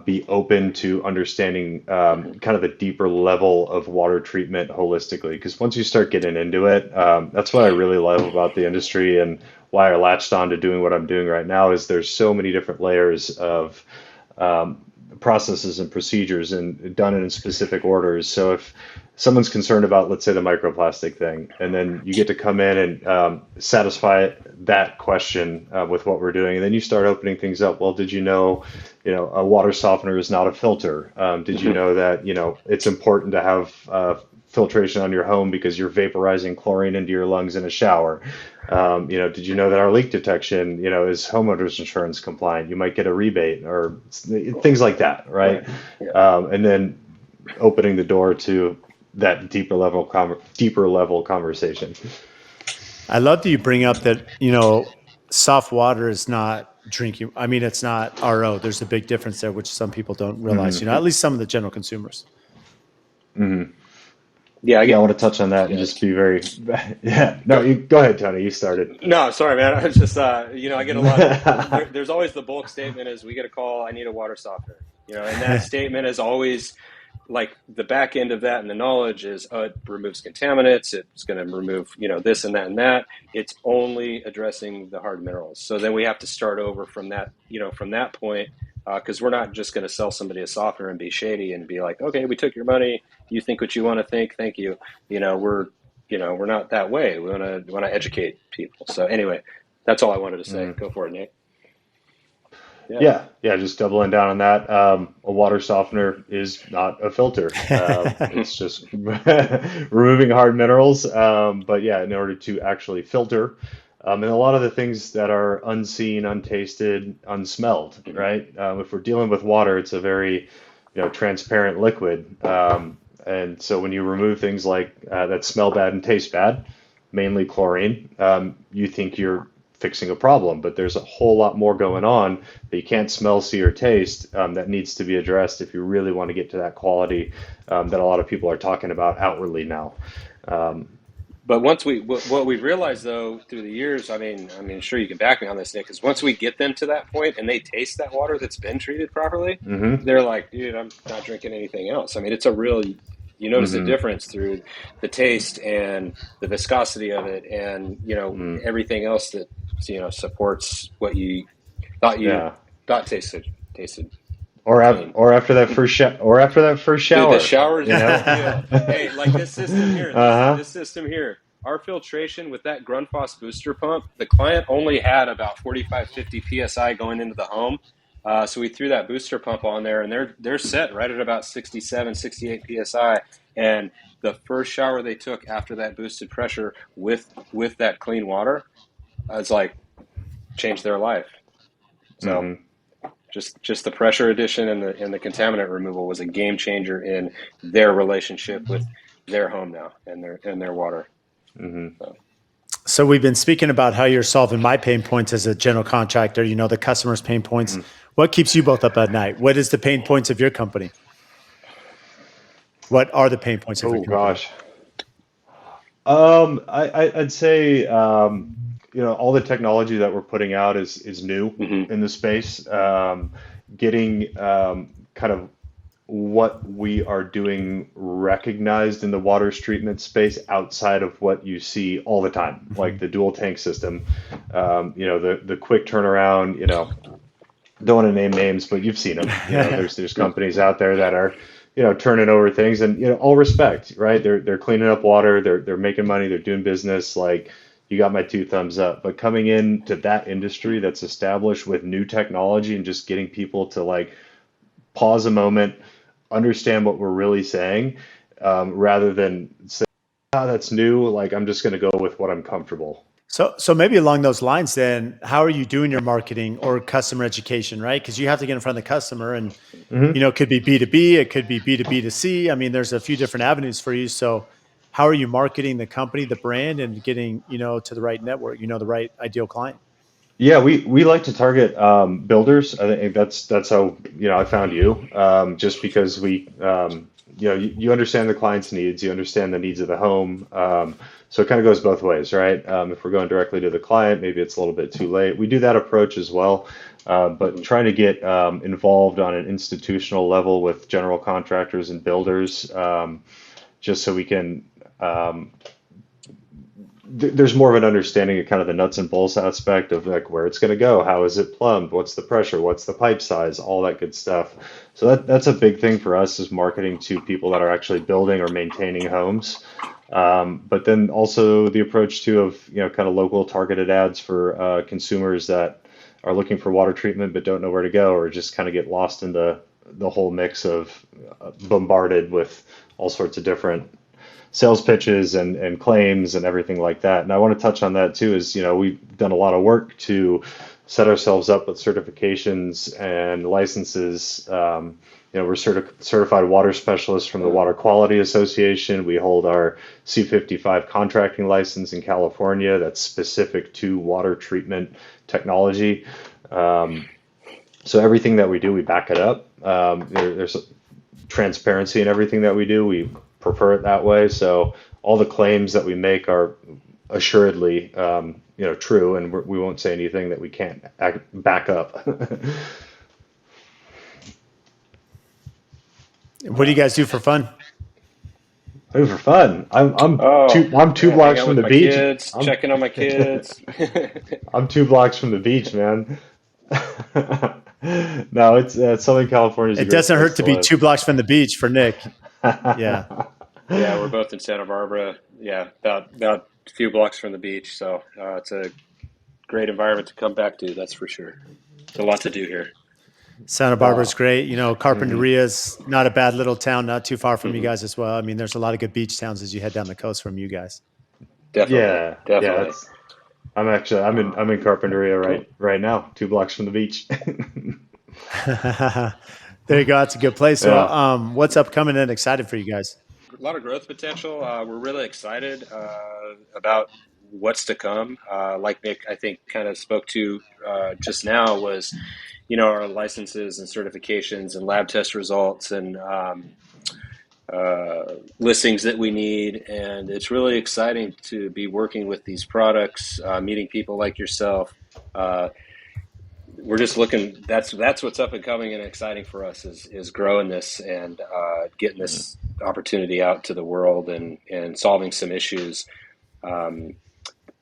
be open to understanding Hmm. kind of the deeper level of water treatment holistically. Because once you start getting into it, that's what I really love about the industry and why I latched on to doing what I'm doing right now is there's so many different layers of processes and procedures and done in specific orders. So if someone's concerned about, let's say, the microplastic thing, and then you get to come in and satisfy that question with what we're doing, and then you start opening things up. Well, did you know, a water softener is not a filter? Did you Hmm. know that, it's important to have filtration on your home because you're vaporizing chlorine into your lungs in a shower? Did you know that our leak detection, is homeowners insurance compliant? You might get a rebate or things like that, right? Right. Yeah. And then opening the door to that deeper level conversation. I love that you bring up that, soft water is not drinking. I mean, it's not RO. There's a big difference there, which some people don't realize, Hmm. at least some of the general consumers. Hmm. Yeah. I Yeah, I get. want to touch on that and Yeah. just be very, yeah. No, Go. you go ahead, Tony. You started. No, sorry, man. I was just, I get a lot of. There's always the bulk statement is we get a call. I need a water softener. And that statement is always like the back end of that, and the knowledge is it removes contaminants. It's going to remove this and that and that. It's only addressing the hard minerals. So then we have to start over from that point. Because we're not just going to sell somebody a softener and be shady and be like, okay, we took your money. You think what you want to think. Thank you. We're we're not that way. We want to educate people. So anyway, that's all I wanted to say. Mm. Go for it, Nate. Yeah. Yeah, yeah, just doubling down on that. A water softener is not a filter. It's just removing hard minerals. But yeah, in order to actually filter, and a lot of the things that are unseen, untasted, unsmelled, Mhm. right? If we're dealing with water, it's a very, transparent liquid. And so when you remove things like that smell bad and taste bad, mainly chlorine, you think you're fixing a problem, but there's a whole lot more going on that you can't smell, see, or taste that needs to be addressed if you really want to get to that quality that a lot of people are talking about outwardly now. Um, But what we've realized though through the years, I mean, sure you can back me on this, Nick, is once we get them to that point and they taste that water that's been treated properly, hmm. they're like, dude, I'm not drinking anything else. I mean, it's a real, you notice a Hmm. difference through the taste and the viscosity of it, and Mm. everything else that supports what thought you Yeah. thought tasted clean. Or after that or after that first Dude, the shower, shower is you a know. big deal. Hey, like this system here, Uh-huh. this system here, our filtration with that Grundfos booster pump, the client only had about 45, 50 psi going into the home. So we threw that booster pump on there, and they're set right at about 67, 68 psi. And the first shower they took after that boosted pressure with that clean water, it's like changed their life. So Hmm. just the pressure addition and the contaminant removal was a game changer in their relationship with their home now and their water. Hmm. So So we've been speaking about how you're solving my pain points as a general contractor, the customer's pain points. Hmm. What keeps you both up at night? What is the pain points of your company? What are the pain points of your Oh company? gosh. I'd say all the technology that we're putting out is new hmm in the space. Getting kind of what we are doing recognized in the water treatment space outside of what you see all the time, Hmm. like the dual tank system. The quick turnaround. Don't want to name names, but you've seen them. There's companies out there that are, turning over things, and all respect, right? They're cleaning up water, they're making money, they're doing business. Like, you got my two thumbs up. But coming into that industry that's established with new technology and just getting people to like pause a moment, understand what we're really saying, rather than say, "Ah, that's new." Like, I'm just going to go with what I'm comfortable. So maybe along those lines, then, how are you doing your marketing or customer education, right? Because you have to get in front of the customer, and Mhm. it could be B2B, it could be B2B to C. I mean, there's a few different avenues for you. So, how are you marketing the company, the brand, and getting to the right network, the right ideal client? Yeah, we like to target builders. I think that's how I found you. Just because you understand the client's needs, you understand the needs of the home. So it kind of goes both ways, right? If we're going directly to the client, maybe it's a little bit too late. We do that approach as well, but Mhm. trying to get involved on an institutional level with general contractors and builders, just so we can. Um, there's more of an understanding of kind of the nuts and bolts aspect of like where it's going to go, how is it plumbed, what's the pressure, what's the pipe size, all that good stuff. So that's a big thing for us is marketing to people that are actually building or maintaining homes. But then also the approach too of kind of local targeted ads for consumers that are looking for water treatment but don't know where to go or just kind of get lost in the whole mix of bombarded with all sorts of different sales pitches and claims and everything like that. And I want to touch on that too, is, we've done a lot of work to set ourselves up with certifications and licenses. We're certified water specialists from the Water Quality Association. We hold our C55 contracting license in California that's specific to water treatment technology. Um, so everything that we do, we back it up. There's transparency in everything that we do. We prefer it that way. So all the claims that we make are assuredly, true, and we won't say anything that we can't back up. What do you guys do for fun? Oh, for fun. Oh, I'm two yeah, hang blocks out from with the my beach. kids, I'm checking on my kids. I'm 2 blocks from the beach, man. No, it's Southern California is a It great doesn't place hurt to to be live. 2 blocks from the beach for Nick. Yeah. Yeah, we're both in Santa Barbara. Yeah, about a few blocks from the beach, so it's a great environment to come back to. That's for sure. It's a lot to do here. Santa Barbara's Oh, great. mhm. Carpinteria's not a bad little town, not too far from you Hmm. guys as well. I mean, there's a lot of good beach towns as you head down the coast from you guys. Definitely, Yeah, yeah. definitely. That's I'm in Carpinteria Cool. right now, 2 blocks from the beach. There you go. That's a good place. So, Yeah. what's upcoming and excited for you guys? A lot of growth potential. We're really excited about what's to come. Like Nick, I think, kind of spoke to just now was, our licenses and certifications and lab test results and listings that we need. And it's really exciting to be working with these products, meeting people like yourself. Uh, we're just looking. That's what's up and coming and exciting for us is growing this and getting this opportunity out to the world and solving some issues um,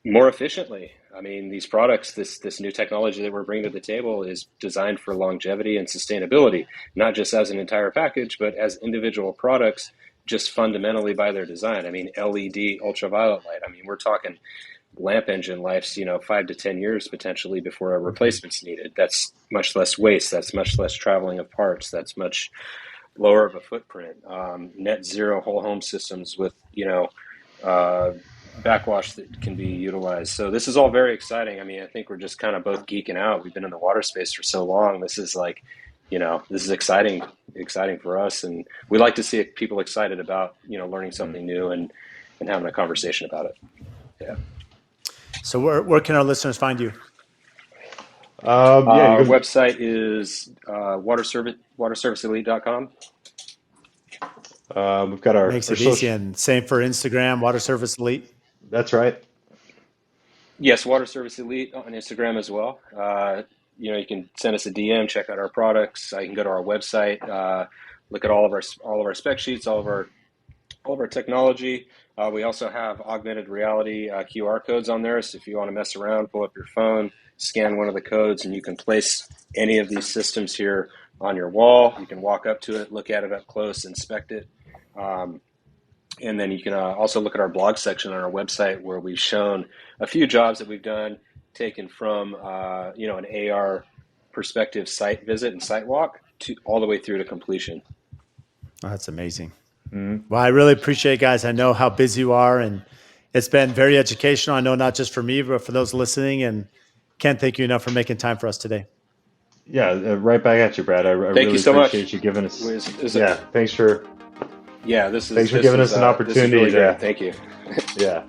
more efficiently. I mean, these products, this new technology that we're bringing to the table is designed for longevity and sustainability, not just as an entire package, but as individual products, just fundamentally by their design. I mean, LED ultraviolet light. I mean, we're talking lamp engine life's 5 to 10 years potentially before a Mhm. replacement's needed. That's much less waste. That's much less traveling of parts. That's much lower of a footprint. Net zero whole home systems with uh, backwash that can be utilized. So this is all very exciting. I mean, I think we're just kind of both geeking out. We've been in the water space for so long. This is like, this is exciting for us, and we like to see people excited about learning something new and having a conversation about it. Yeah. So, where can our listeners find you? Yeah, you Our go. website is waterserviceelite.com. We've got our Makes our it easy. social. And same for Instagram, Water Service Elite. That's right. Yes, Water Service Elite on Instagram as well. You can send us a DM, check out our products. You can go to our website, look at all of our spec sheets, all of our technology. We also have augmented reality QR codes on there. So if you want to mess around, pull up your phone, scan one of the codes, and you can place any of these systems here on your wall. You can walk up to it, look at it up close, inspect it. Um, and then you can also look at our blog section on our website where we've shown a few jobs that we've done taken from an AR perspective site visit and site walk to all the way through to completion. Oh, that's amazing. Mhm. Well, I really appreciate it, guys. I know how busy you are, and It's been very educational. I know not just for me, but for those listening. And can't thank you enough for making time for us today. Yeah, right back at you, Brad. I Thank you really so much. appreciate you giving us. Is Yeah, yeah, this thanks is for giving us an this is opportunity really great. to. Thank you. Yeah.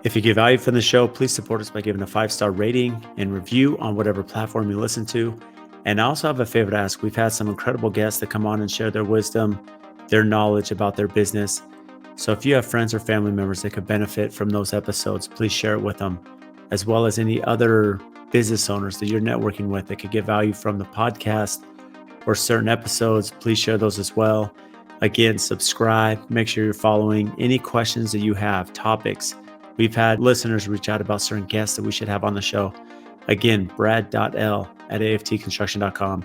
If you get value from the show, please support us by giving a 5-star rating and review on whatever platform you listen to. And I also have a favor to ask. We've had some incredible guests that come on and share their wisdom, their knowledge about their business. So if you have friends or family members that could benefit from those episodes, please share it with them, as well as any other business owners that you're networking with that could get value from the podcast or certain episodes. Please share those as well. Again, subscribe, make sure you're following. Any questions that you have, topics. We've had listeners reach out about certain guests that we should have on the show. Again, brad.l@aftconstruction.com.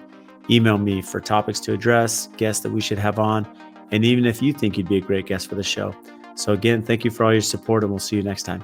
Email me for topics to address, guests that we should have on, and even if you think you'd be a great guest for the show. So again, thank you for all your support, and we'll see you next time.